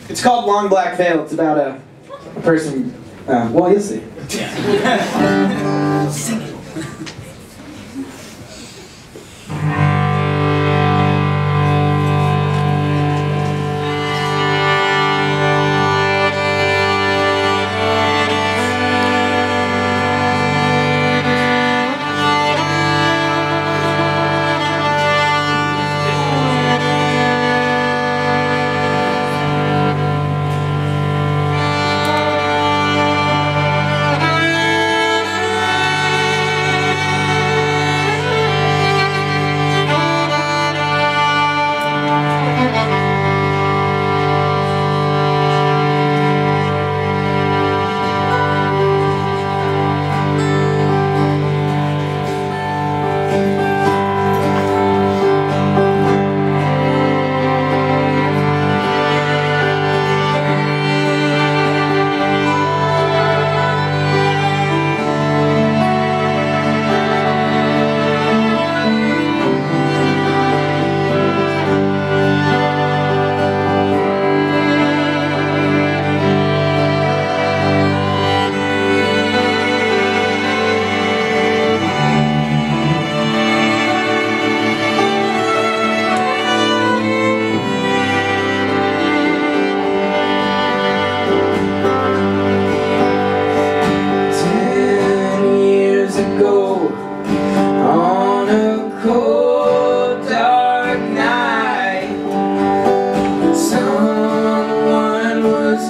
It's called Long Black Veil. It's about a person. Well, you'll see. Sing it.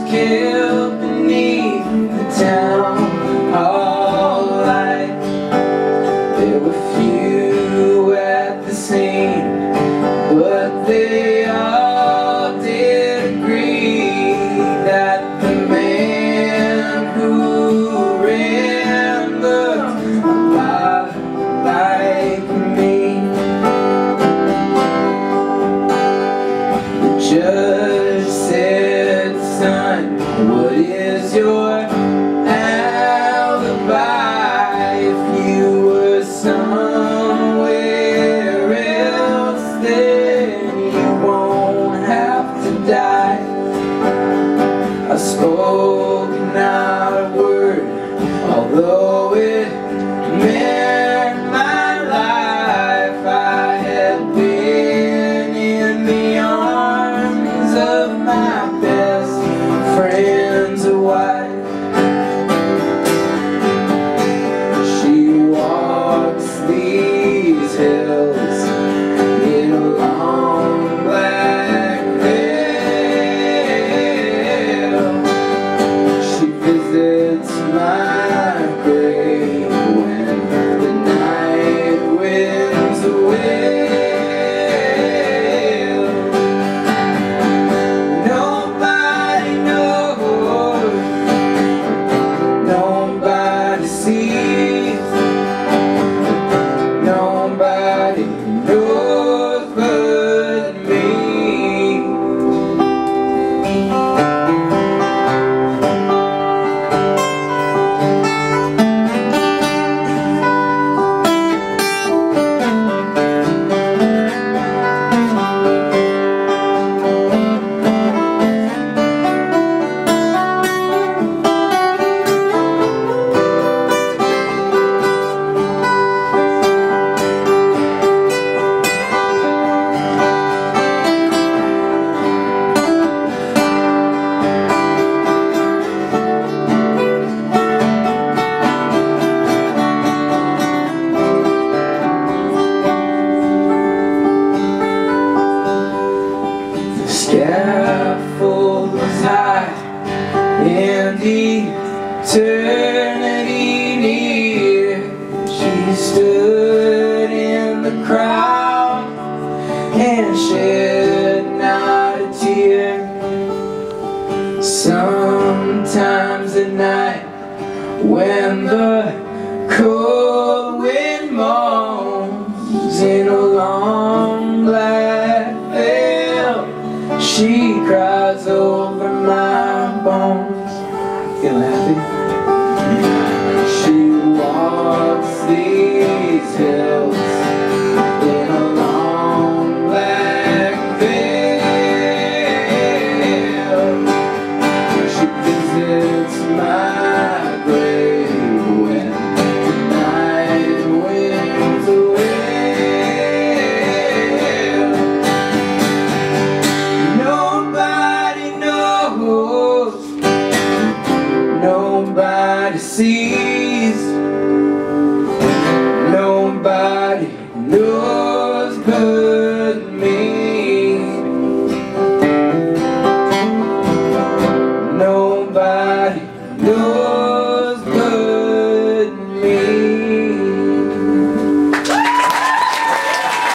Killed beneath the townhall light. There were few at the scene, but they all did agree that the man who ran looked a lot like me. The judge said, "Son, what is your alibi? If you were somewhere else, then you won't have to die." I spoke not a word, although it meant my life. I had been in the arms of my best friend's wife. She walks these hills in a long black veil. She visits my grave when the night winds wail. Nobody knows, nobody sees, nobody knows but me. The scaffold was high and eternity near. She stood in the crowd and shed not a tear. Sometimes at night, when the cold wind moans in a long black veil, she cries over my bones. Feeling happy? She walks these hills in a long black veil. lie deceased. Nobody